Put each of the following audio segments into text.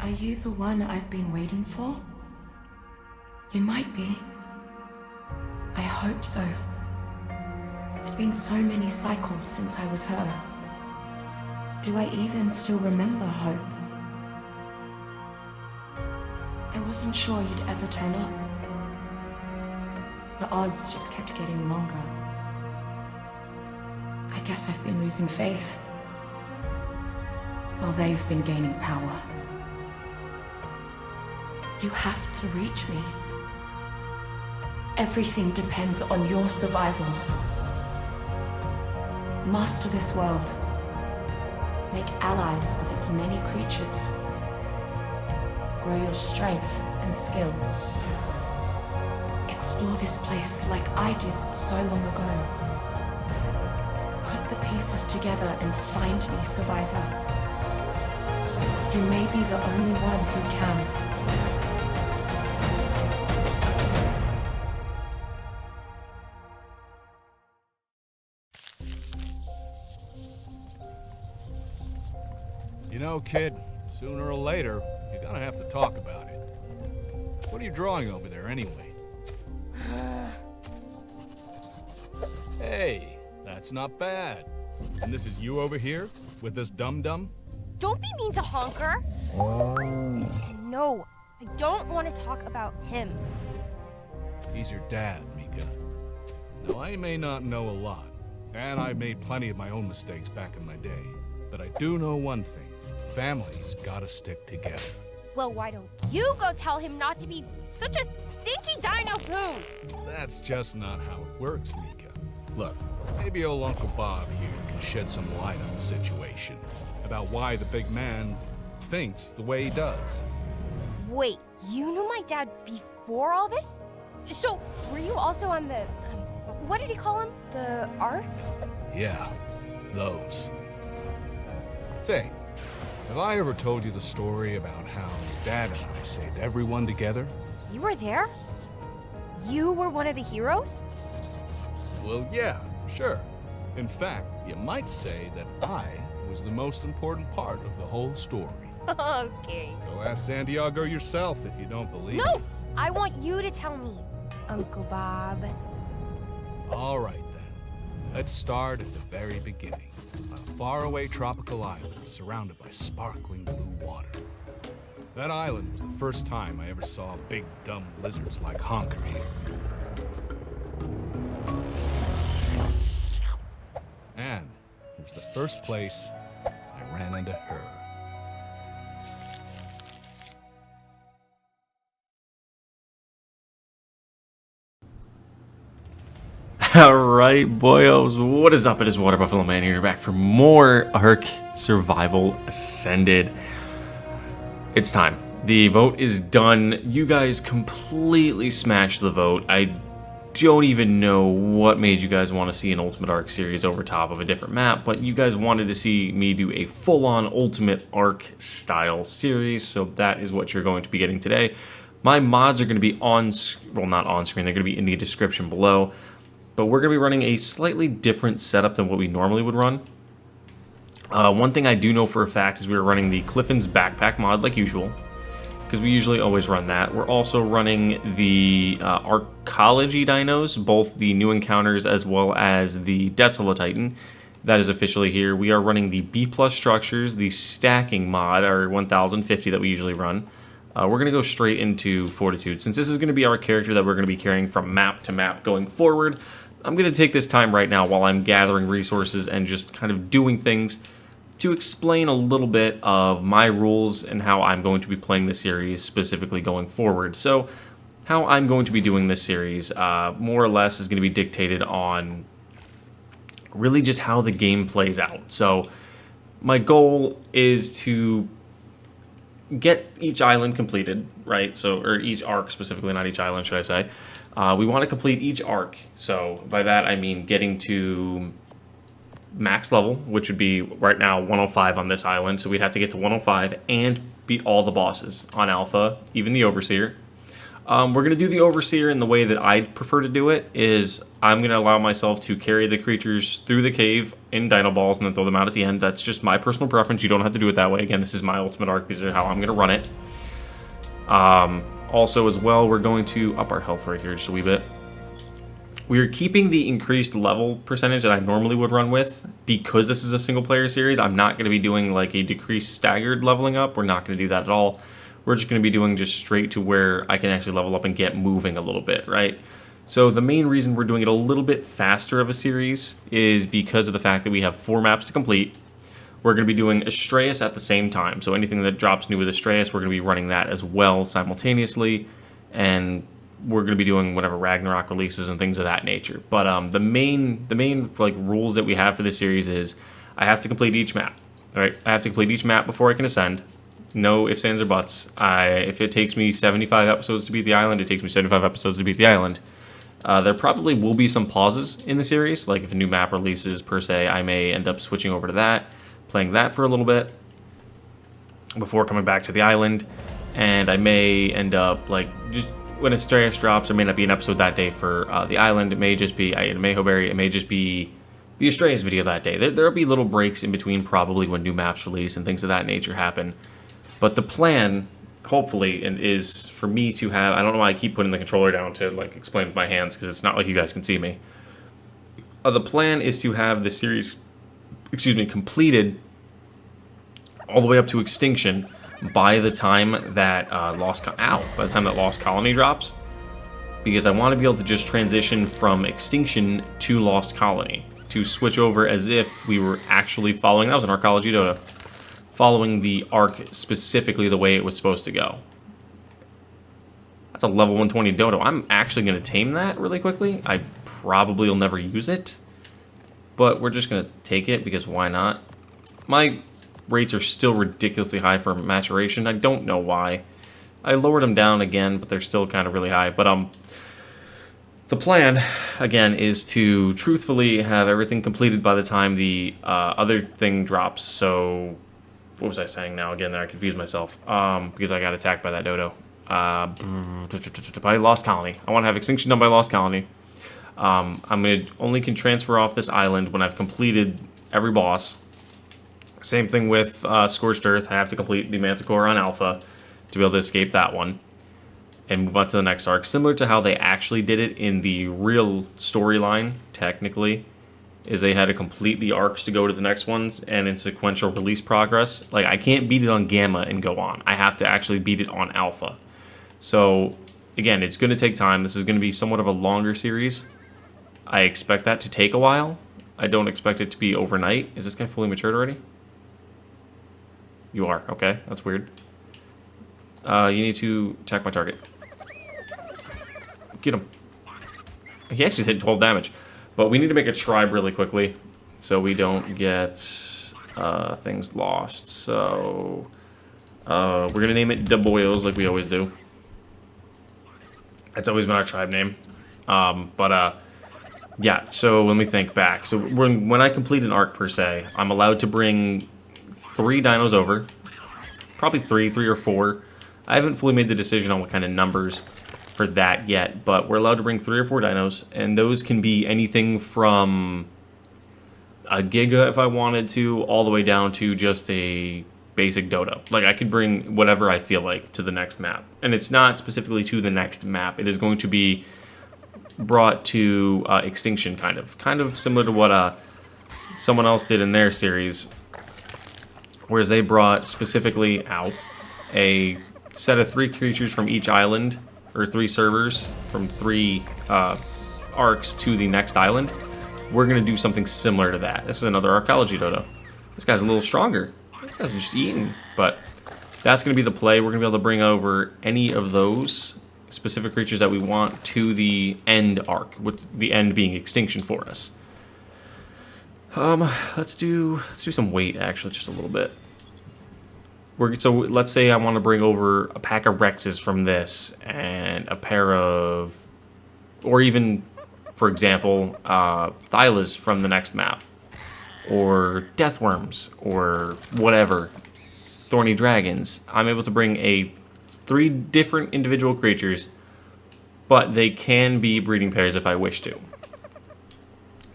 Are you the one I've been waiting for? You might be. I hope so. It's been so many cycles since I was her. Do I even still remember Hope? I wasn't sure you'd ever turn up. The odds just kept getting longer. I guess I've been losing faith, while they've been gaining power. You have to reach me. Everything depends on your survival. Master this world. Make allies of its many creatures. Grow your strength and skill. Explore this place like I did so long ago. Put the pieces together and find me, survivor. You may be the only one who can. You know, kid, sooner or later, you're gonna have to talk about it. What are you drawing over there, anyway? Hey, that's not bad. And this is you over here, with this dum-dum? Don't be mean to Honker. No, I don't want to talk about him. He's your dad, Mika. Now, I may not know a lot, and I've made plenty of my own mistakes back in my day, but I do know one thing. Families gotta stick together. Well, why don't you go tell him not to be such a stinky dino goon? That's just not how it works, Mika. Look, maybe old Uncle Bob here can shed some light on the situation, about why the big man thinks the way he does. Wait, you knew my dad before all this? So, were you also on the, what did he call them? The ARKs? Yeah, those. Say, have I ever told you the story about how your dad and I saved everyone together? You were there? You were one of the heroes? Well, yeah, sure. In fact, you might say that I was the most important part of the whole story. Okay. Go ask Santiago yourself if you don't believe No! me. I want you to tell me, Uncle Bob. All right, then. Let's start at the very beginning. On a faraway tropical island surrounded by sparkling blue water. That island was the first time I ever saw big, dumb lizards like Honker here. And it was the first place I ran into her. Alright, boyos, what is up? It is Water Buffalo Man here, back for more ARK Survival Ascended. It's time. The vote is done. You guys completely smashed the vote. I don't even know what made you guys want to see an Ultimate ARK series over top of a different map, but you guys wanted to see me do a full-on Ultimate ARK style series, so that is what you're going to be getting today. My mods are going to be on, well, not on screen, they're going to be in the description below. But we're going to be running a slightly different setup than what we normally would run. One thing I do know for a fact is we're running the Cliffans Backpack mod like usual, because we usually always run that. We're also running the Arkology dinos, both the new encounters as well as the Desolatitan. That is officially here. We are running the B+ structures, the stacking mod, our 1050 that we usually run. We're going to go straight into Fortitude. Since this is going to be our character that we're going to be carrying from map to map going forward, I'm going to take this time right now while I'm gathering resources and just kind of doing things to explain a little bit of my rules and how I'm going to be playing this series specifically going forward. So how I'm going to be doing this series more or less is going to be dictated on really just how the game plays out. So my goal is to get each island completed, right? So, or each ARK specifically, not each island, should I say. We want to complete each ARK. So by that, I mean getting to max level, which would be right now 105 on this island. So we'd have to get to 105 and beat all the bosses on Alpha, even the Overseer. We're going to do the Overseer in the way that I prefer to do it, is I'm going to allow myself to carry the creatures through the cave in Dino Balls and then throw them out at the end. That's just my personal preference. You don't have to do it that way. Again, this is my ultimate arc. These are how I'm going to run it. Also, as well, we're going to up our health right here just a wee bit. We are keeping the increased level percentage that I normally would run with because this is a single player series. I'm not going to be doing like a decreased staggered leveling up. We're not going to do that at all. We're just going to be doing just straight to where I can actually level up and get moving a little bit, right? So the main reason we're doing it a little bit faster of a series is because of the fact that we have 4 maps to complete. We're going to be doing Astraeus at the same time. So anything that drops new with Astraeus, we're going to be running that as well simultaneously. And we're going to be doing whatever Ragnarok releases and things of that nature. But the main like rules that we have for this series is I have to complete each map. All right, I have to complete each map before I can ascend. No ifs, ands, or buts. If it takes me 75 episodes to beat the island, it takes me 75 episodes to beat the island. There probably will be some pauses in the series, like if a new map releases per se, I may end up switching over to that, playing that for a little bit before coming back to the island, and I may end up like just when Astraeus drops, there may not be an episode that day for the island. It may just be I ate a Mayho Berry. It may just be the Astraeus video that day. There'll be little breaks in between probably when new maps release and things of that nature happen. But the plan, hopefully, is for me to have... I don't know why I keep putting the controller down to like explain with my hands because it's not like you guys can see me. The plan is to have the series, completed all the way up to Extinction by the time that Lost Colony drops, because I want to be able to just transition from Extinction to Lost Colony to switch over as if we were actually following. That was an Arkology Dodo, following the arc specifically the way it was supposed to go. That's a level 120 Dodo. I'm actually going to tame that really quickly. I probably will never use it, but we're just going to take it because why not? My rates are still ridiculously high for maturation. I don't know why. I lowered them down again, but they're still kind of really high. But the plan, again, is to truthfully have everything completed by the time the other thing drops. So, what was I saying now? Again, I confused myself because I got attacked by that dodo. By Lost Colony. I want to have Extinction done by Lost Colony. I'm going to only can transfer off this island when I've completed every boss. Same thing with Scorched Earth. I have to complete the Manticore on Alpha to be able to escape that one and move on to the next arc. Similar to how they actually did it in the real storyline, technically, is they had to complete the arcs to go to the next ones, and in sequential release progress. Like, I can't beat it on Gamma and go on. I have to actually beat it on Alpha. So, again, it's going to take time. This is going to be somewhat of a longer series. I expect that to take a while. I don't expect it to be overnight. Is this guy fully matured already? You are. Okay, that's weird. You need to attack my target. Get him. He actually hit 12 damage. But we need to make a tribe really quickly so we don't get things lost. So we're going to name it the Boyos like we always do. That's always been our tribe name. Yeah, so when we think back. So when I complete an arc per se, I'm allowed to bring 3 dinos over. Probably 3 or 4. I haven't fully made the decision on what kind of numbers for that yet, but we're allowed to bring 3 or 4 dinos, and those can be anything from a Giga if I wanted to, all the way down to just a basic Dodo. Like, I could bring whatever I feel like to the next map. And it's not specifically to the next map. It is going to be brought to Extinction, kind of similar to what someone else did in their series, whereas they brought specifically out a set of 3 creatures from each island, or 3 servers from 3 arcs to the next island. We're going to do something similar to that. This is another Arkology Dodo. This guy's a little stronger. This guy's just eating. But that's going to be the play. We're going to be able to bring over any of those specific creatures that we want to the end arc, with the end being Extinction for us. Let's do some weight, actually, just a little bit. So let's say I want to bring over a pack of Rexes from this, and a pair of, or even, for example, Thylas from the next map, or Deathworms, or whatever, Thorny Dragons. I'm able to bring 3 different individual creatures but they can be breeding pairs if I wish to.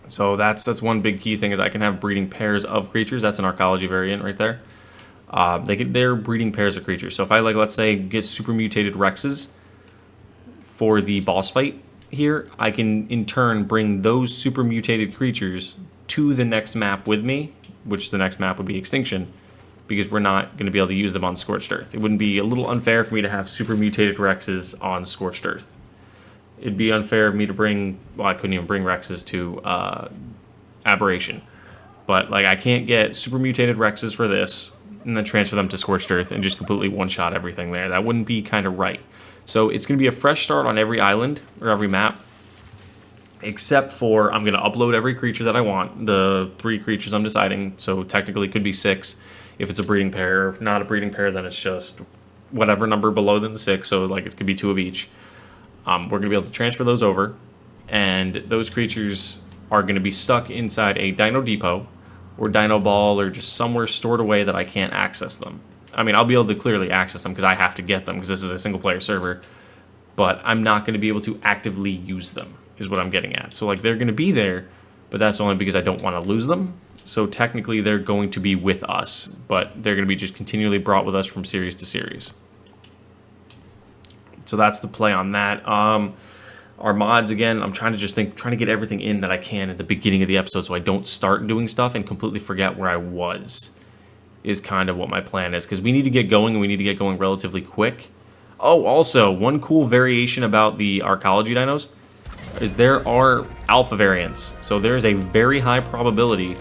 So that's one big key thing, is I can have breeding pairs of creatures. That's an Arkology variant right there. They're breeding pairs of creatures. So if I, like, let's say, get super mutated Rexes for the boss fight here, I can in turn bring those super mutated creatures to the next map with me, which the next map would be Extinction, because we're not going to be able to use them on Scorched Earth. It wouldn't be a little unfair for me to have super mutated Rexes on Scorched Earth. It'd be unfair of me to bring, well, I couldn't even bring Rexes to Aberration. But, like, I can't get super mutated Rexes for this and then transfer them to Scorched Earth and just completely one-shot everything there. That wouldn't be kind of right. So it's going to be a fresh start on every island or every map, except for I'm going to upload every creature that I want, the 3 creatures I'm deciding. So technically it could be 6 if it's a breeding pair. If not a breeding pair, then it's just whatever number below than the 6. So, like, it could be 2 of each. We're going to be able to transfer those over, and those creatures are going to be stuck inside a Dino Depot or Dino Ball or just somewhere stored away that I can't access them. I mean, I'll be able to clearly access them because I have to get them because this is a single-player server, but I'm not going to be able to actively use them is what I'm getting at. So, like, they're going to be there, but that's only because I don't want to lose them. So technically they're going to be with us, but they're going to be just continually brought with us from series to series. So that's the play on that. Our mods, again, I'm trying to get everything in that I can at the beginning of the episode so I don't start doing stuff and completely forget where I was, is kind of what my plan is. Because we need to get going, and we need to get going relatively quick. Oh, also, one cool variation about the Arkology dinos is there are alpha variants. So there's a very high probability,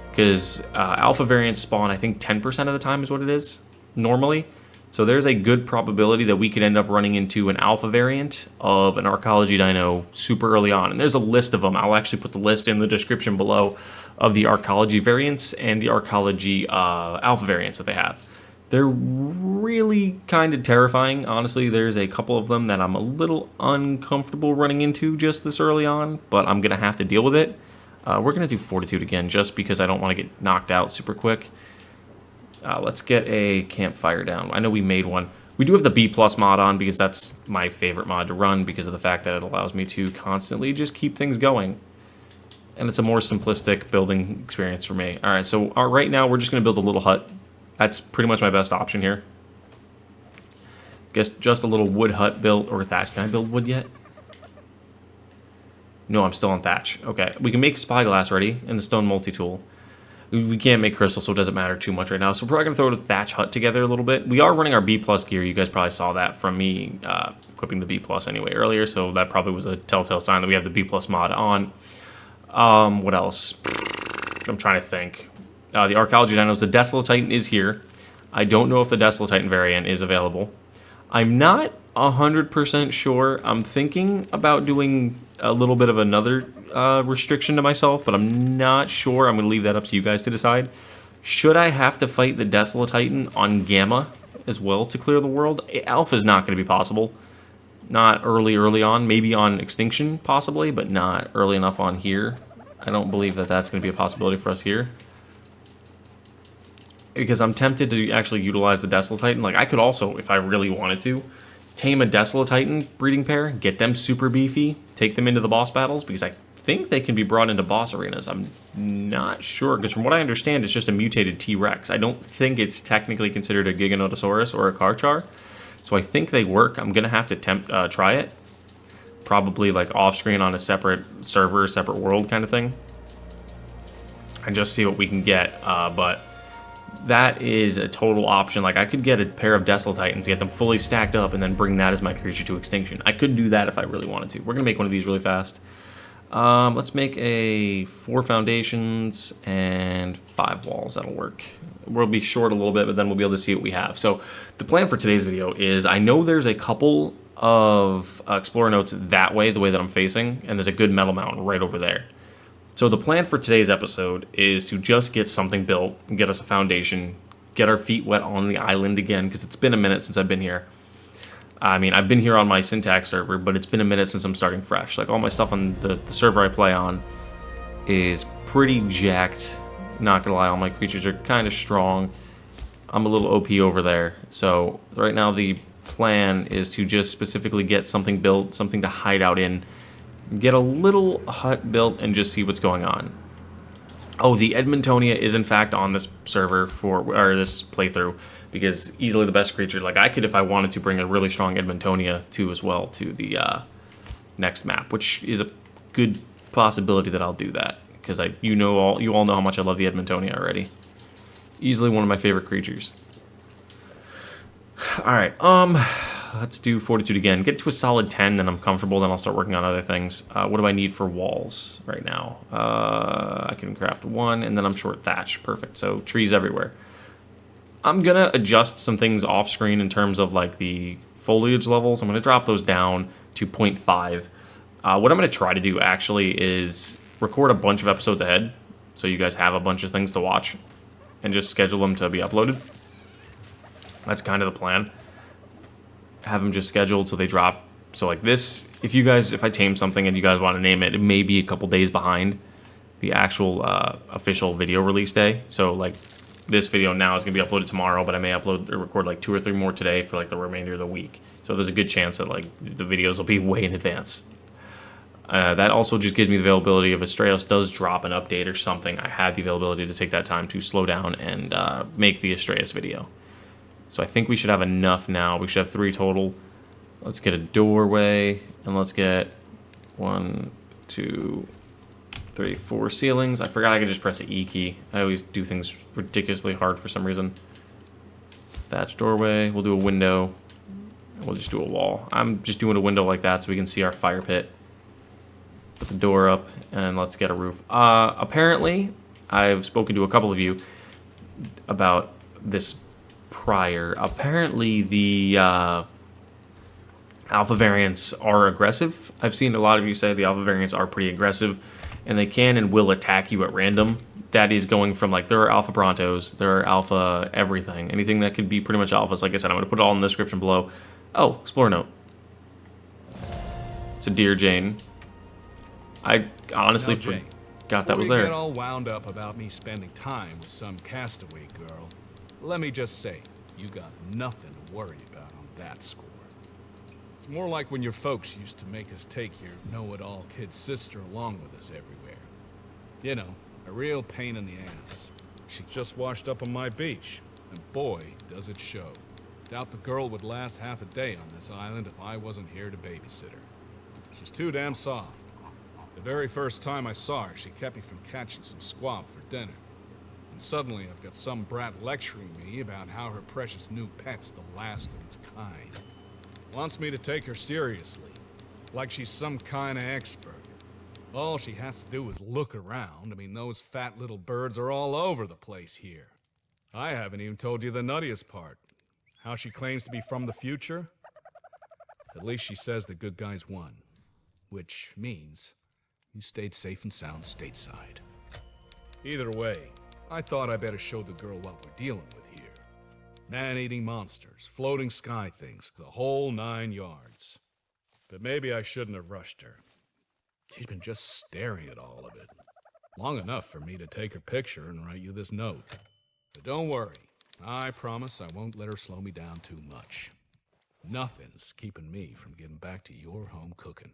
because alpha variants spawn, I think, 10% of the time is what it is, normally. So there's a good probability that we could end up running into an alpha variant of an Arkology dino super early on. And there's a list of them. I'll actually put the list in the description below of the Arkology variants and the Arkology alpha variants that they have. They're really kind of terrifying. Honestly, there's a couple of them that I'm a little uncomfortable running into just this early on, but I'm going to have to deal with it. We're going to do Fortitude again just because I don't want to get knocked out super quick. Let's get a campfire down. I know we made one. We do have the B+ mod on because that's my favorite mod to run because of the fact that it allows me to constantly just keep things going. And it's a more simplistic building experience for me. All right, so right now we're just going to build a little hut. That's pretty much my best option here. Guess just a little wood hut built or thatch. Can I build wood yet? No, I'm still on thatch. Okay, we can make Spyglass ready in the stone multi-tool. We can't make crystal, so it doesn't matter too much right now. So we're probably going to throw the thatch hut together a little bit. We are running our B+ gear. You guys probably saw that from me equipping the B+ anyway earlier, so that probably was a telltale sign that we have the B+ mod on. What else? I'm trying to think. The Arkology dinos, the Desolatitan is here. I don't know if the Desolatitan variant is available. I'm not 100% sure. I'm thinking about doing a little bit of another restriction to myself, but I'm not sure. I'm going to leave that up to you guys to decide. Should I have to fight the Desolatitan on Gamma as well to clear the world? Alpha is not going to be possible. Not early on. Maybe on Extinction, possibly, but not early enough on here. I don't believe that that's going to be a possibility for us here. Because I'm tempted to actually utilize the Desolatitan. Like, I could also, if I really wanted to, tame a Desolatitan breeding pair, get them super beefy, take them into the boss battles, because I think they can be brought into boss arenas. I'm not sure, because from what I understand, it's just a mutated T-Rex. I don't think it's technically considered a Giganotosaurus or a Karchar, so I think they work. I'm going to have to try it, probably like off-screen on a separate server, separate world kind of thing, and just see what we can get, but that is a total option. Like, I could get a pair of Desolatitans, get them fully stacked up, and then bring that as my creature to Extinction. I could do that if I really wanted to. We're going to make one of these really fast. Let's make a 4 foundations and 5 walls. That'll work. We'll be short a little bit, but then we'll be able to see what we have. So the plan for today's video is, I know there's a couple of Explorer notes that way, the way that I'm facing, and there's a good metal mountain right over there. So the plan for today's episode is to just get something built, get us a foundation, get our feet wet on the island again, because it's been a minute since I've been here. I mean, I've been here on my Syntax server, but it's been a minute since I'm starting fresh. Like, all my stuff on the server I play on is pretty jacked. Not gonna lie, all my creatures are kind of strong. I'm a little OP over there. So right now the plan is to just specifically get something built, something to hide out in, get a little hut built, and just see what's going on. Oh, the Edmontonia is in fact on this server or this playthrough, because easily the best creature. Like, I could, if I wanted to, bring a really strong Edmontonia too as well to the next map, which is a good possibility that I'll do that, because you all know how much I love the Edmontonia already. Easily one of my favorite creatures. All right, let's do Fortitude again. Get to a solid 10, then I'm comfortable. Then I'll start working on other things. What do I need for walls right now? I can craft 1, and then I'm short thatch. Perfect. So trees everywhere. I'm gonna adjust some things off screen in terms of like the foliage levels. I'm gonna drop those down to 0.5. What I'm gonna try to do actually is record a bunch of episodes ahead, so you guys have a bunch of things to watch, and just schedule them to be uploaded. That's kind of the plan. Have them just scheduled so they drop. So like this, if I tame something and you guys want to name it, it may be a couple days behind the actual official video release day. So like this video now is going to be uploaded tomorrow, but I may upload or record like 2 or 3 more today for like the remainder of the week. So there's a good chance that like the videos will be way in advance. That also just gives me the availability if Astraeus does drop an update or something. I have the availability to take that time to slow down and make the Astraeus video. So I think we should have enough now. We should have 3 total. Let's get a doorway, and let's get 1, 2, 3, 4 ceilings. I forgot I could just press the E key. I always do things ridiculously hard for some reason. Thatch doorway. We'll do a window. We'll just do a wall. I'm just doing a window like that so we can see our fire pit. Put the door up, and let's get a roof. Apparently, I've spoken to a couple of you about this prior. Apparently, the alpha variants are aggressive. I've seen a lot of you say the alpha variants are pretty aggressive, and they can and will attack you at random. That is going from, like, there are alpha Brontos, there are alpha everything. Anything that could be pretty much alphas. Like I said, I'm going to put it all in the description below. Oh, Explore Note. It's a Dear Jane. I honestly forgot that was there. Before you get all wound up about me spending time with some castaway girl, let me just say, you got nothing to worry about on that score. It's more like when your folks used to make us take your know-it-all kid sister along with us everywhere. You know, a real pain in the ass. She just washed up on my beach, and boy, does it show. Doubt the girl would last half a day on this island if I wasn't here to babysit her. She's too damn soft. The very first time I saw her, she kept me from catching some squab for dinner. And suddenly I've got some brat lecturing me about how her precious new pet's the last of its kind. Wants me to take her seriously, like she's some kind of expert. All she has to do is look around. I mean, those fat little birds are all over the place here. I haven't even told you the nuttiest part. How she claims to be from the future. At least she says the good guys won. Which means you stayed safe and sound stateside. Either way, I thought I better show the girl what we're dealing with here. Man-eating monsters, floating sky things, the whole 9 yards. But maybe I shouldn't have rushed her. She's been just staring at all of it. Long enough for me to take her picture and write you this note. But don't worry, I promise I won't let her slow me down too much. Nothing's keeping me from getting back to your home cooking.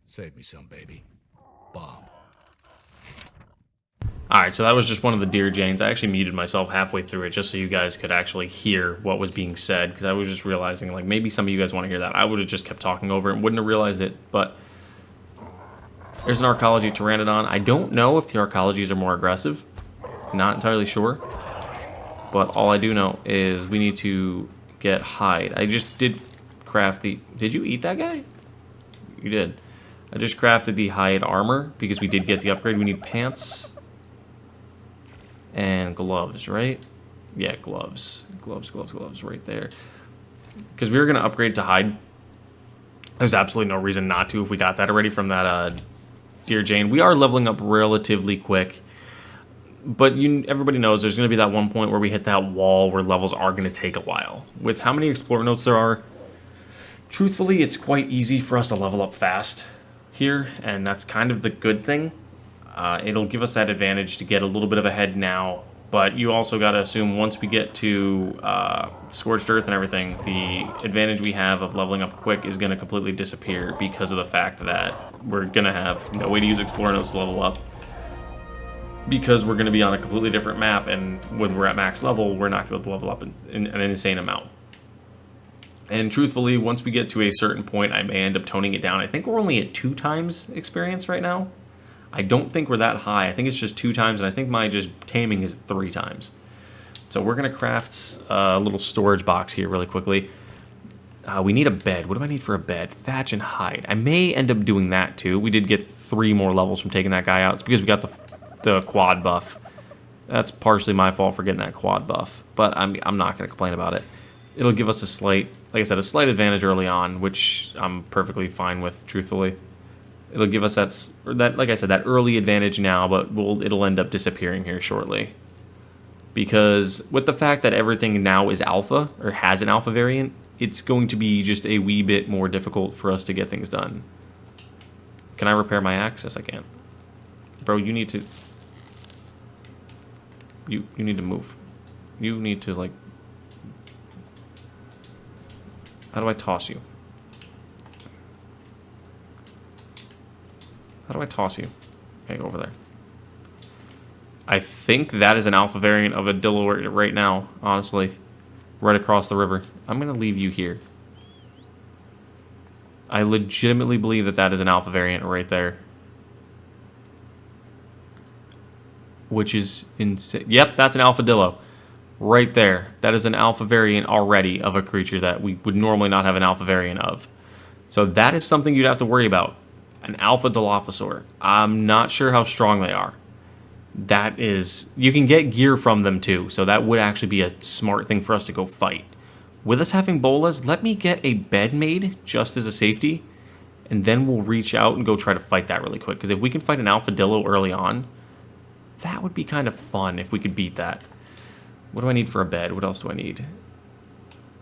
Save me some, baby. Bob. Alright, so that was just one of the Dear Janes. I actually muted myself halfway through it just so you guys could actually hear what was being said, because I was just realizing, like, maybe some of you guys want to hear that. I would have just kept talking over it and wouldn't have realized it, but there's an Arkology Pteranodon. I don't know if the Arkologys are more aggressive. Not entirely sure. But all I do know is we need to get hide. I just did craft the... Did you eat that guy? You did. I just crafted the hide armor because we did get the upgrade. We need pants and gloves, right? Yeah, gloves. Gloves right there. Because we were going to upgrade to hide. There's absolutely no reason not to if we got that already from that Dear Jane. We are leveling up relatively quick. But everybody knows there's going to be that one point where we hit that wall where levels are going to take a while. With how many Explore Notes there are, truthfully, it's quite easy for us to level up fast here, and that's kind of the good thing. It'll give us that advantage to get a little bit of a head now But you also got to assume once we get to Scorched Earth and everything, the advantage we have of leveling up quick is going to completely disappear because of the fact that we're going to have no way to use Explorer Notes to level up. Because we're going to be on a completely different map, and when we're at max level, we're not going to be able to level up in an insane amount. And truthfully, once we get to a certain point, I may end up toning it down. I think we're only at 2 times experience right now. I don't think we're that high. I think it's just 2 times, and I think my just taming is 3 times. So we're going to craft a little storage box here really quickly. We need a bed. What do I need for a bed? Thatch and hide. I may end up doing that too. We did get 3 more levels from taking that guy out. It's because we got the quad buff. That's partially my fault for getting that quad buff, but I'm not going to complain about it. It'll give us a slight, like I said, a slight advantage early on, which I'm perfectly fine with, truthfully. It'll give us that, like I said, that early advantage now, but it'll end up disappearing here shortly. Because with the fact that everything now is alpha, or has an alpha variant, it's going to be just a wee bit more difficult for us to get things done. Can I repair my axe? Yes, I can. Bro, you need to... You need to move. You need to, like... How do I toss you? How do I toss you? Okay, go over there. I think that is an alpha variant of a Dillo right now, honestly. Right across the river. I'm going to leave you here. I legitimately believe that that is an alpha variant right there. Which is insane. Yep, that's an alpha Dillo. Right there. That is an alpha variant already of a creature that we would normally not have an alpha variant of. So that is something you'd have to worry about. An alpha Dilophosaur. I'm not sure how strong they are. That is... You can get gear from them too, so that would actually be a smart thing for us to go fight. With us having bolas, let me get a bed made just as a safety, and then we'll reach out and go try to fight that really quick. Because if we can fight an alpha Dillo early on, that would be kind of fun if we could beat that. What do I need for a bed? What else do I need?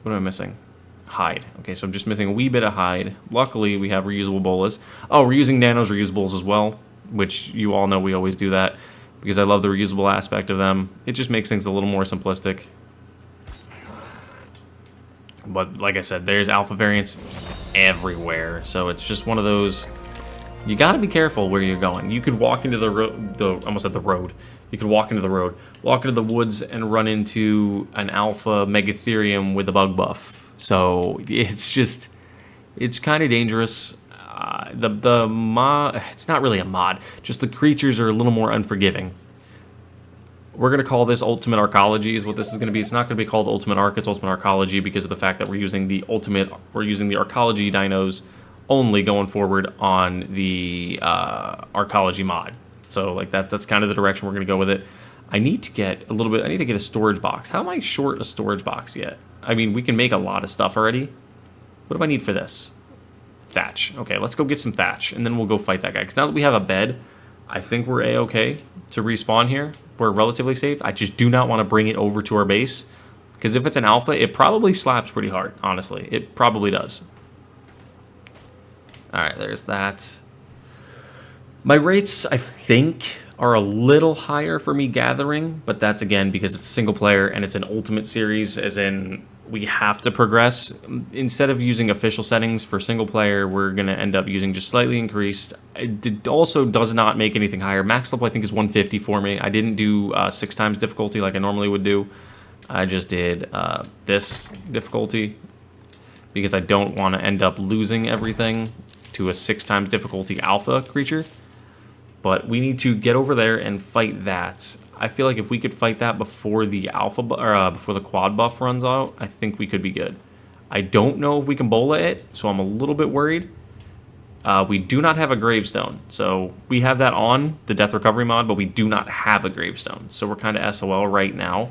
What am I missing? Hide. Okay, so I'm just missing a wee bit of hide. Luckily, we have reusable bolas. Oh, we're using Nanohs Reusables as well, which you all know we always do that because I love the reusable aspect of them. It just makes things a little more simplistic. But like I said, there's alpha variants everywhere, so it's just one of those... You gotta be careful where you're going. You could walk into almost at the road. You could walk into the road, walk into the woods, and run into an alpha Megatherium with a bug buff. So it's just, it's kind of dangerous. The mod, it's not really a mod. Just the creatures are a little more unforgiving. We're gonna call this Ultimate Arkology is what this is gonna be. It's not gonna be called Ultimate Ark. It's Ultimate Arkology because of the fact that we're using the Arkology dinos only going forward on the Arkology mod. So like that's kind of the direction we're gonna go with it. I need to get a storage box. How am I short a storage box yet? I mean, we can make a lot of stuff already. What do I need for this? Thatch. Okay, let's go get some thatch, and then we'll go fight that guy. Because now that we have a bed, I think we're A-okay to respawn here. We're relatively safe. I just do not want to bring it over to our base. Because if it's an alpha, it probably slaps pretty hard, honestly. It probably does. Alright, there's that. My rates, I think, are a little higher for me gathering, but that's again because it's a single player and it's an ultimate series, as in we have to progress. Instead of using official settings for single player, we're going to end up using just slightly increased. It also does not make anything higher. Max level I think is 150 for me. I didn't do 6 times difficulty like I normally would do. I just did this difficulty because I don't want to end up losing everything to a 6 times difficulty alpha creature. But we need to get over there and fight that. I feel like if we could fight that before the before the quad buff runs out, I think we could be good. I don't know if we can bola it, so I'm a little bit worried. We do not have a gravestone, so we have that on the death recovery mod, but we do not have a gravestone, so we're kind of SOL right now.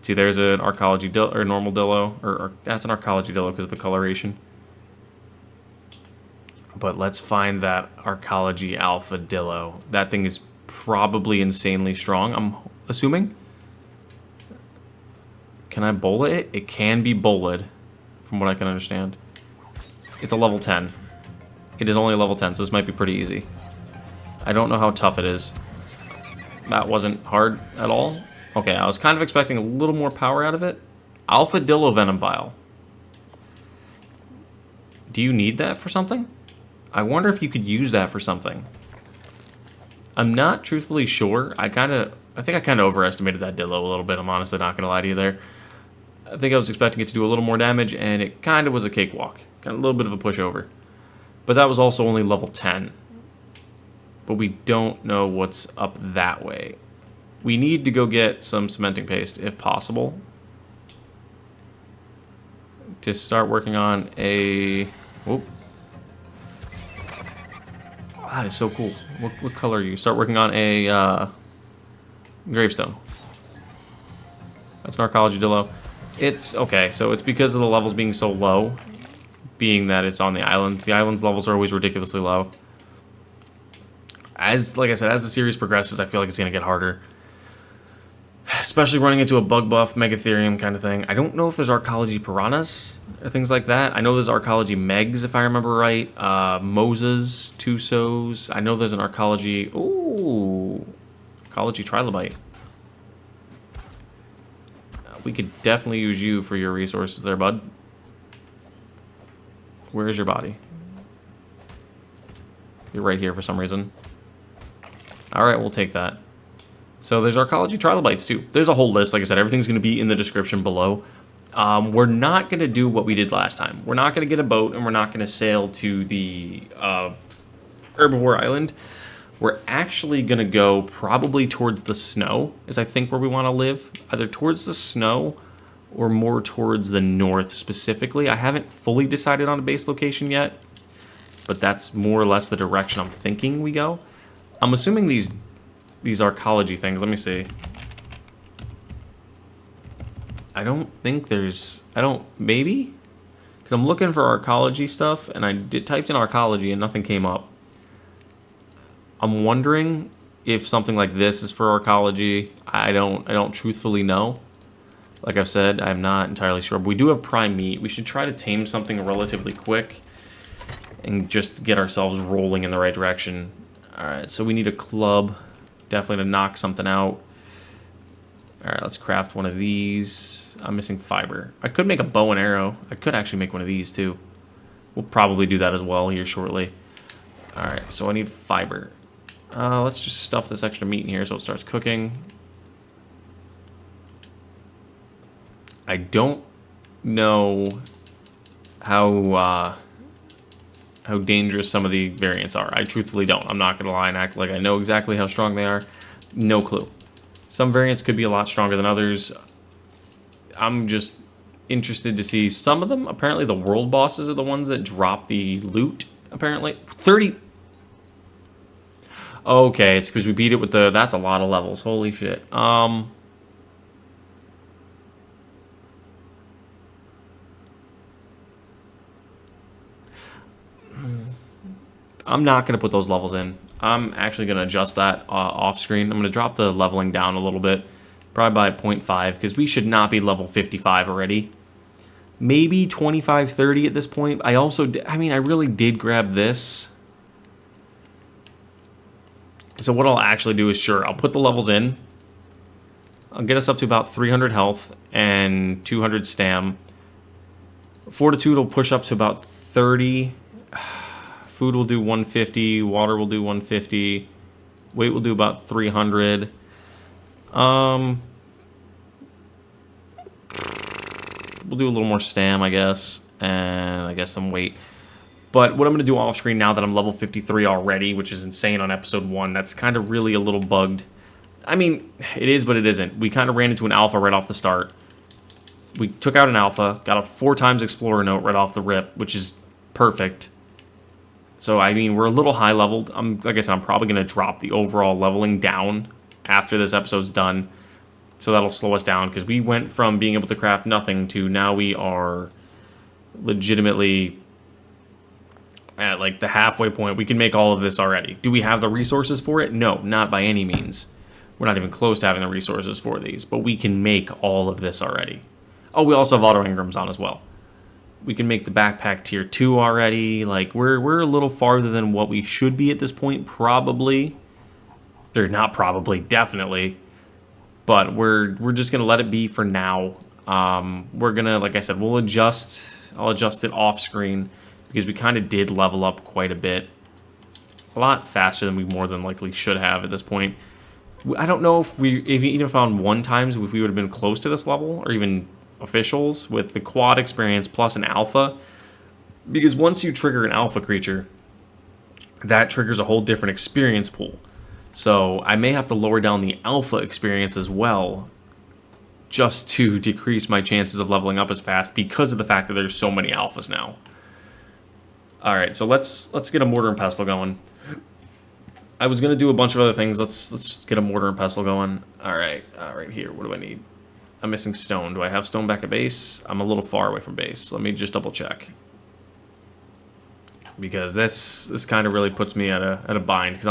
See, there's an Arkology or normal Dillo, or that's an Arkology Dillo because of the coloration. But let's find that Arkology Alpha Dillo. That thing is probably insanely strong, I'm assuming. Can I bola it? It can be bola'd, from what I can understand. It's a level 10. It is only a level 10, so this might be pretty easy. I don't know how tough it is. That wasn't hard at all. Okay, I was kind of expecting a little more power out of it. Alpha Dillo Venom Vial. Do you need that for something? I wonder if you could use that for something. I'm not truthfully sure. I think I kind of overestimated that Dillo a little bit. I'm honestly not going to lie to you there. I think I was expecting it to do a little more damage, and it kind of was a cakewalk. Kind of a little bit of a pushover. But that was also only level 10. But we don't know what's up that way. We need to go get some cementing paste, if possible. To start working on a... Whoop. Oh, that is so cool. What color are you? Start working on a gravestone. That's an Arkology Dillo. It's okay, so it's because of the levels being so low, being that it's on the island. The island's levels are always ridiculously low. Like I said, as the series progresses, I feel like it's going to get harder. Especially running into a bug buff, Megatherium kind of thing. I don't know if there's Arkology Piranhas or things like that. I know there's Arkology Megs, if I remember right. Moses, Tusos. I know there's an Arkology... Ooh! Arkology Trilobite. We could definitely use you for your resources there, bud. Where is your body? You're right here for some reason. Alright, we'll take that. So there's Arkology Trilobites too. There's a whole list. Like I said, everything's going to be in the description below. We're not going to do what we did last time. We're not going to get a boat, and we're not going to sail to the Herbivore Island. We're actually going to go probably towards the snow, is I think where we want to live. Either towards the snow or more towards the north specifically. I haven't fully decided on a base location yet, but that's more or less the direction I'm thinking we go. I'm assuming these Arkology things, let me see. I don't think there's, maybe? Because I'm looking for Arkology stuff, and I typed in Arkology and nothing came up. I'm wondering if something like this is for Arkology. I don't truthfully know. Like I've said, I'm not entirely sure. But we do have prime meat. We should try to tame something relatively quick and just get ourselves rolling in the right direction. Alright, so we need a club. Definitely to knock something out. Alright, let's craft one of these. I'm missing fiber. I could make a bow and arrow. I could actually make one of these too. We'll probably do that as well here shortly. Alright, so I need fiber. Let's just stuff this extra meat in here so it starts cooking. I don't know how dangerous some of the variants are. I truthfully don't. I'm not going to lie and act like I know exactly how strong they are. No clue. Some variants could be a lot stronger than others. I'm just interested to see some of them. Apparently the world bosses are the ones that drop the loot, apparently. 30... Okay, it's because we beat it with the... That's a lot of levels. Holy shit. I'm not going to put those levels in. I'm actually going to adjust that off screen. I'm going to drop the leveling down a little bit. Probably by 0.5, because we should not be level 55 already. Maybe 25, 30 at this point. I really did grab this. So what I'll actually do is, sure, I'll put the levels in. I'll get us up to about 300 health and 200 stam. Fortitude will push up to about 30. Food will do 150. Water will do 150. Weight will do about 300. We'll do a little more stam, I guess. And I guess some weight. But what I'm going to do off screen now that I'm level 53 already, which is insane on episode 1, that's kind of really a little bugged. I mean, it is, but it isn't. We kind of ran into an alpha right off the start. We took out an alpha, got a 4x Explorer note right off the rip, which is perfect. So, I mean, we're a little high leveled. Like I said, I'm probably going to drop the overall leveling down after this episode's done. So that'll slow us down, because we went from being able to craft nothing to now we are legitimately at like the halfway point. We can make all of this already. Do we have the resources for it? No, not by any means. We're not even close to having the resources for these, but we can make all of this already. Oh, we also have auto Engrams on as well. We can make the backpack tier 2 already. Like, we're a little farther than what we should be at this point, probably. They're not probably, definitely. But we're just going to let it be for now. We're going to, like I said, I'll adjust it off screen because we kind of did level up quite a bit. A lot faster than we more than likely should have at this point. I don't know if we even found one times if we would have been close to this level or even officials with the quad experience plus an alpha. Because once you trigger an alpha creature, that triggers a whole different experience pool. So I may have to lower down the alpha experience as well just to decrease my chances of leveling up as fast because of the fact that there's so many alphas now. Alright, so let's get a mortar and pestle going. I was going to do a bunch of other things. Let's get a mortar and pestle going. Alright, right here. What do I need? I'm missing stone. Do I have stone back at base? I'm a little far away from base. Let me just double check. Because this kind of really puts me at a bind. Because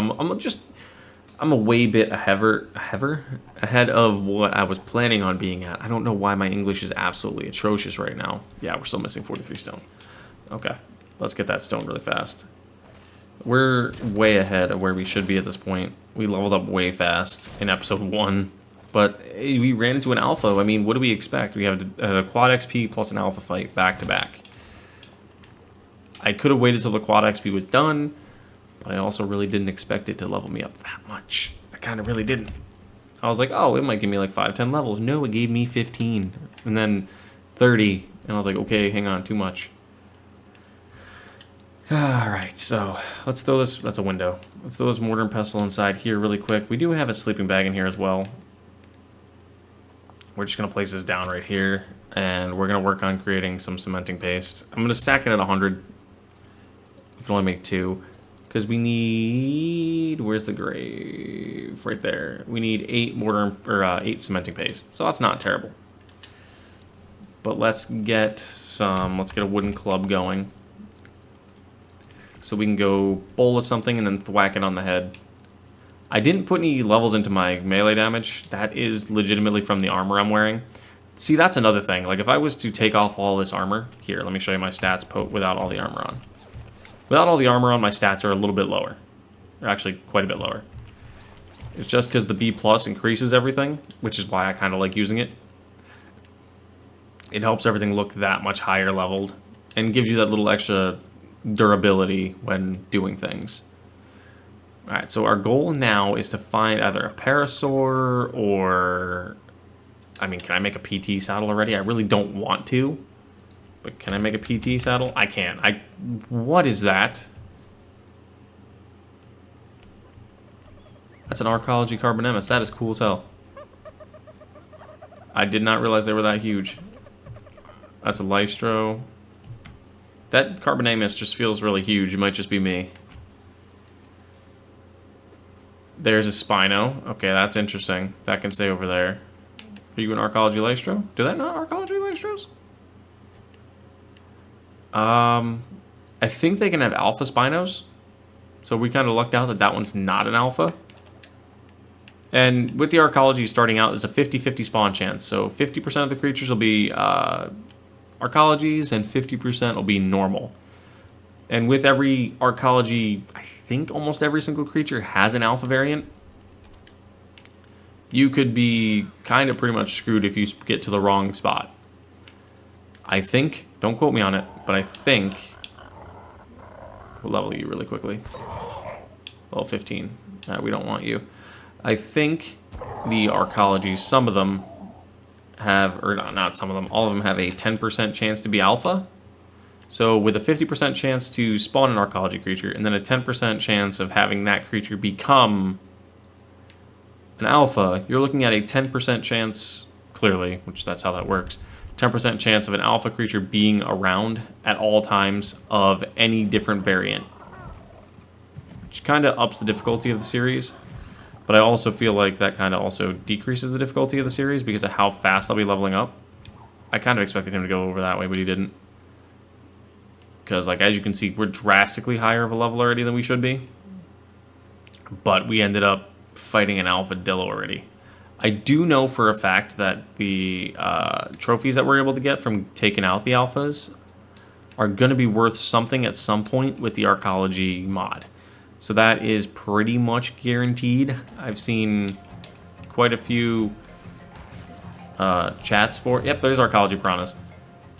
I'm a way bit ahead of what I was planning on being at. I don't know why my English is absolutely atrocious right now. Yeah, we're still missing 43 stone. Okay, let's get that stone really fast. We're way ahead of where we should be at this point. We leveled up way fast in episode 1, but we ran into an alpha. I mean, what do we expect? We have a quad XP plus an alpha fight back to back. I could have waited till the quad XP was done, but I also really didn't expect it to level me up that much. I kind of really didn't. I was like, oh, it might give me like 5-10 levels. No, it gave me 15, and then 30, and I was like, okay, hang on, too much. Alright, so let's throw this, that's a window. Let's throw this mortar and pestle inside here really quick. We do have a sleeping bag in here as well. We're just going to place this down right here, and we're going to work on creating some cementing paste. I'm going to stack it at 100. We can only make 2, because we need, where's the grave? Right there. We need 8 8 cementing paste, so that's not terrible. But let's get a wooden club going. So we can go bowl of something and then thwack it on the head. I didn't put any levels into my melee damage. That is legitimately from the armor I'm wearing. See, that's another thing. Like, if I was to take off all this armor... Here, let me show you my stats without all the armor on. Without all the armor on, my stats are a little bit lower. They're actually quite a bit lower. It's just because the B+ increases everything, which is why I kind of like using it. It helps everything look that much higher leveled and gives you that little extra durability when doing things. Alright, so our goal now is to find either a parasaur or... I mean, can I make a PT saddle already? I really don't want to. But can I make a PT saddle? I can. What is that? That's an Arkology Carbonemus. That is cool as hell. I did not realize they were that huge. That's a Lystro. That Carbonemus just feels really huge. It might just be me. There's a Spino. Okay, that's interesting. That can stay over there. Are you an Arkology Lystro? Do that not Arkology Lystros? I think they can have alpha Spinos. So we kind of lucked out that that one's not an alpha. And with the Arkology starting out, there's a 50-50 spawn chance. So 50% of the creatures will be Arkologies and 50% will be normal. And with every Arkology, I think almost every single creature has an alpha variant. You could be kind of pretty much screwed if you get to the wrong spot. I think, don't quote me on it, but I think, we'll level you really quickly. Level 15, we don't want you. I think the Arkologies, some of them have, or not some of them, all of them have a 10% chance to be alpha. So with a 50% chance to spawn an Arkology creature, and then a 10% chance of having that creature become an alpha, you're looking at a 10% chance, clearly, which that's how that works, 10% chance of an alpha creature being around at all times of any different variant. Which kind of ups the difficulty of the series. But I also feel like that kind of also decreases the difficulty of the series because of how fast I'll be leveling up. I kind of expected him to go over that way, but he didn't. Because, like, as you can see, we're drastically higher of a level already than we should be. But we ended up fighting an Alpha Dillo already. I do know for a fact that the trophies that we're able to get from taking out the Alphas are going to be worth something at some point with the Arkology mod. So that is pretty much guaranteed. I've seen quite a few chats for... Yep, there's Arkology Piranhas.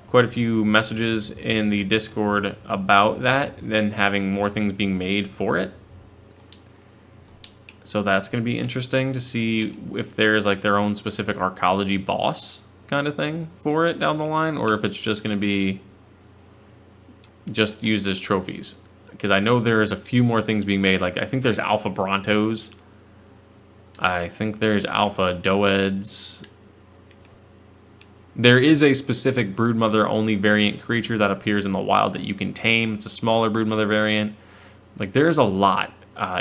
Quite a few messages in the Discord about that, then having more things being made for it. So that's going to be interesting to see if there's like their own specific Arkology boss kind of thing for it down the line, or if it's just going to be just used as trophies. Because I know there's a few more things being made. Like I think there's Alpha Brontos. I think there's Alpha Doeds. There is a specific Broodmother only variant creature that appears in the wild that you can tame. It's a smaller Broodmother variant. Like there's a lot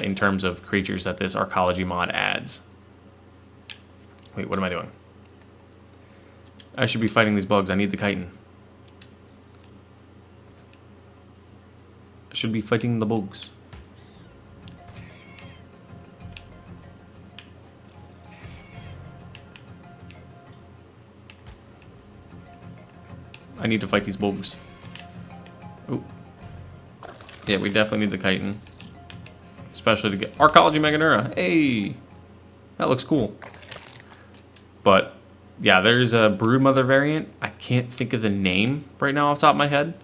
in terms of creatures that this Arkology mod adds. Wait, what am I doing? I should be fighting these bugs. I need the chitin. I should be fighting the bugs. I need to fight these bugs. Ooh. Yeah, we definitely need the chitin. Especially to get Arkology Meganura. Hey! That looks cool. But, yeah, there's a Broodmother variant. I can't think of the name right now off the top of my head.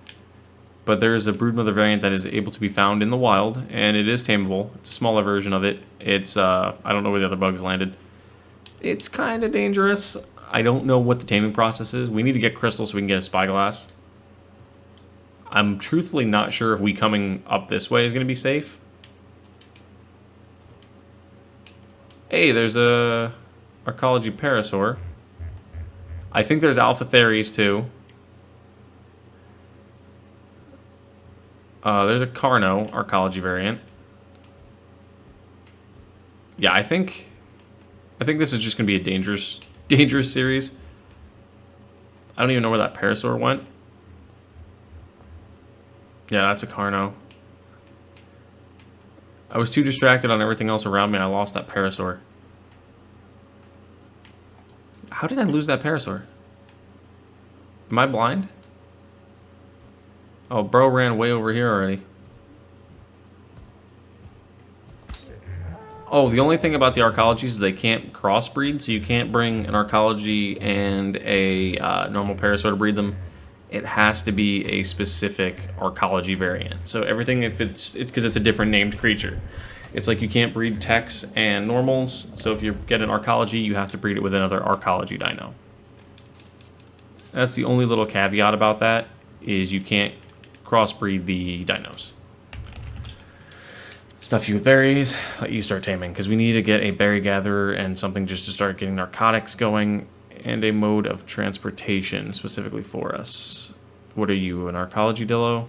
But there's a Broodmother variant that is able to be found in the wild. And it is tameable. It's a smaller version of it. It's, I don't know where the other bugs landed. It's kind of dangerous. I don't know what the taming process is. We need to get crystals so we can get a Spyglass. I'm truthfully not sure if we coming up this way is going to be safe. Hey, there's a Arkology Parasaur. I think there's Alpha Theres too. There's a Carno Arkology variant. Yeah, I think this is just going to be a dangerous series. I don't even know where that Parasaur went. Yeah, that's a Carno. I was too distracted on everything else around me. I lost that Parasaur. How did I lose that Parasaur? Am I blind? Oh, bro ran way over here already. Oh, the only thing about the Arkologys is they can't crossbreed, so you can't bring an Arkology and a normal Parasaur to breed them. It has to be a specific Arkology variant. So everything, if it's because it's a different named creature. It's like you can't breed techs and normals, so if you get an Arkology, you have to breed it with another Arkology dino. That's the only little caveat about that, is you can't crossbreed the dinos. Stuff you with berries, let you start taming, because we need to get a berry gatherer and something just to start getting narcotics going, and a mode of transportation specifically for us. What are you, an Arkology Dillo?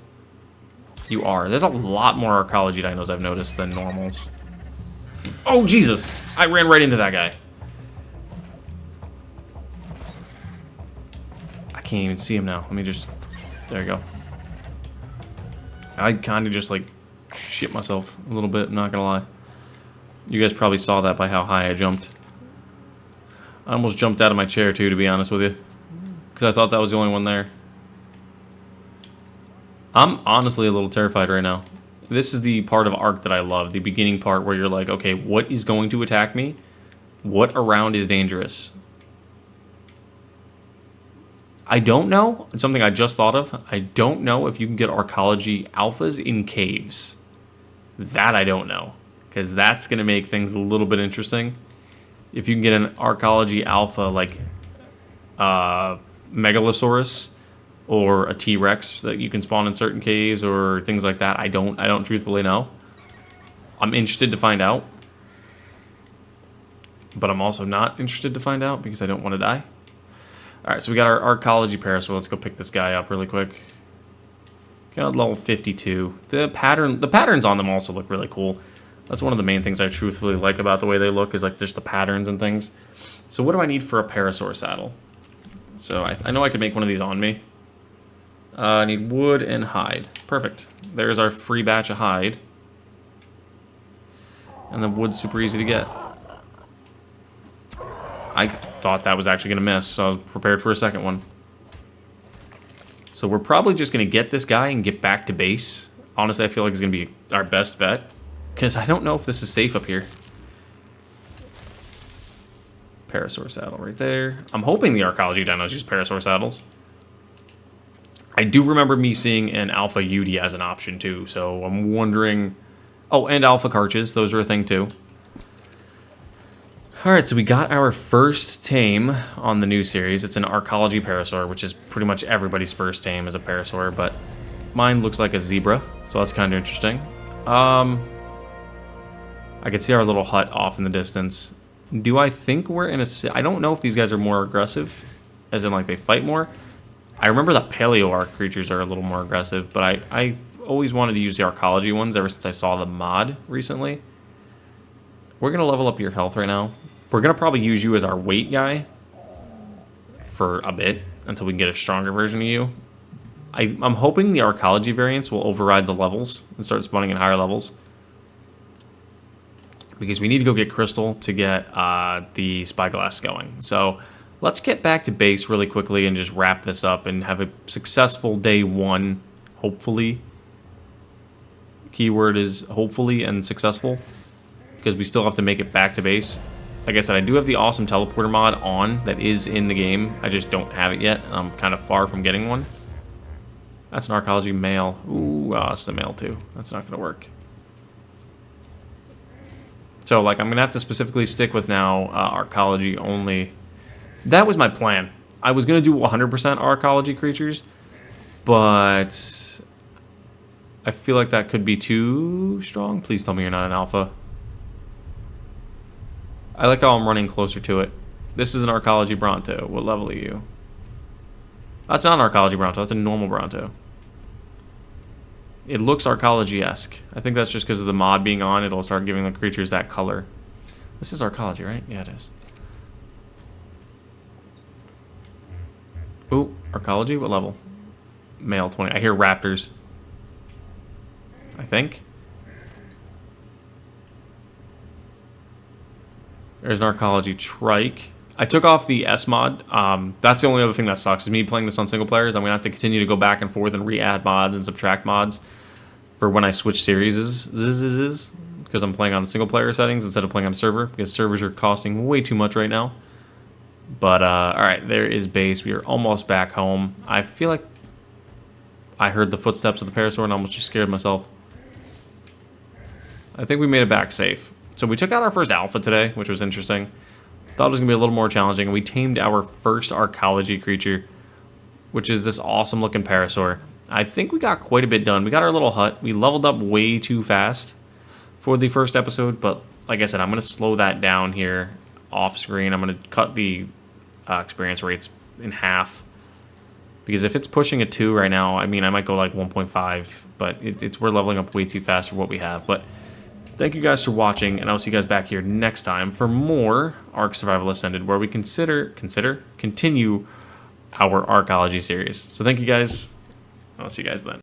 You are. There's a lot more Arkology dinos I've noticed than normals. Oh, Jesus! I ran right into that guy. I can't even see him now. Let me just... There you go. I kind of just, like, shit myself a little bit, I'm not gonna lie. You guys probably saw that by how high I jumped. I almost jumped out of my chair, too, to be honest with you. Because I thought that was the only one there. I'm honestly a little terrified right now. This is the part of ARK that I love. The beginning part where you're like, okay, what is going to attack me? What around is dangerous? I don't know. It's something I just thought of. I don't know if you can get Arkology alphas in caves. That I don't know. Because that's going to make things a little bit interesting. If you can get an Arkology alpha like Megalosaurus or a T-Rex that you can spawn in certain caves or things like that, I don't truthfully know. I'm interested to find out. But I'm also not interested to find out because I don't want to die. Alright, so we got our Arkology Parasaur. Let's go pick this guy up really quick. Got level 52. The patterns on them also look really cool. That's one of the main things I truthfully like about the way they look, is like just the patterns and things. So what do I need for a Parasaur saddle? So I know I could make one of these on me. I need wood and hide. Perfect. There's our free batch of hide. And the wood's super easy to get. I thought that was actually going to miss, so I was prepared for a second one. So we're probably just going to get this guy and get back to base. Honestly, I feel like it's going to be our best bet. because I don't know if this is safe up here. Parasaur saddle right there. I'm hoping the Arkology dinos use Parasaur saddles. I do remember me seeing an Alpha Yudi as an option too, so I'm wondering... Oh, and Alpha Carches, those are a thing too. Alright, so we got our first tame on the new series. It's an Arkology Parasaur, which is pretty much everybody's first tame as a Parasaur, but mine looks like a zebra, so that's kind of interesting. I can see our little hut off in the distance. Do I think we're in a... I don't know if these guys are more aggressive, as in like they fight more. I remember the Paleo Ark creatures are a little more aggressive, but I've always wanted to use the Arkology ones ever since I saw the mod recently. We're going to level up your health right now. We're going to probably use you as our weight guy for a bit until we can get a stronger version of you. I'm hoping the Arkology variants will override the levels and start spawning in higher levels. Because we need to go get Crystal to get the Spyglass going. So let's get back to base really quickly and just wrap this up and have a successful day one, hopefully. Keyword is hopefully and successful, because we still have to make it back to base. Like I said, I do have the awesome teleporter mod on that is in the game. I just don't have it yet. I'm kind of far from getting one. That's an Arkology male. Ooh, that's the male too. That's not going to work. So, like, I'm going to have to specifically stick with now Arkology only. That was my plan. I was going to do 100% Arkology creatures, but I feel like that could be too strong. Please tell me you're not an alpha. I like how I'm running closer to it. This is an Arkology Bronto. What level are you? That's not an Arkology Bronto. That's a normal Bronto. It looks Arkology-esque. I think that's just because of the mod being on. It'll start giving the creatures that color. This is Arkology, right? Yeah, it is. Ooh, Arkology? What level? Male 20. I hear raptors. I think. There's an Arkology Trike. I took off the S mod. That's the only other thing that sucks is me playing this on single players. I'm going to have to continue to go back and forth and re-add mods and subtract mods for when I switch series because I'm playing on single player settings instead of playing on server, because servers are costing way too much right now. But alright, there is base. We are almost back home. I feel like I heard the footsteps of the Parasaur and almost just scared myself. I think we made it back safe. So we took out our first alpha today, which was interesting. Thought it was going to be a little more challenging. We tamed our first Arkology creature, which is this awesome looking Parasaur. I think we got quite a bit done. We got our little hut. We leveled up way too fast for the first episode, but like I said, I'm going to slow that down here off screen. I'm going to cut the experience rates in half, because if it's pushing a 2 right now, I mean, I might go like 1.5, but we're leveling up way too fast for what we have. But thank you guys for watching, and I'll see you guys back here next time for more ARK Survival Ascended, where we continue our Arkology series. So thank you guys. I'll see you guys then.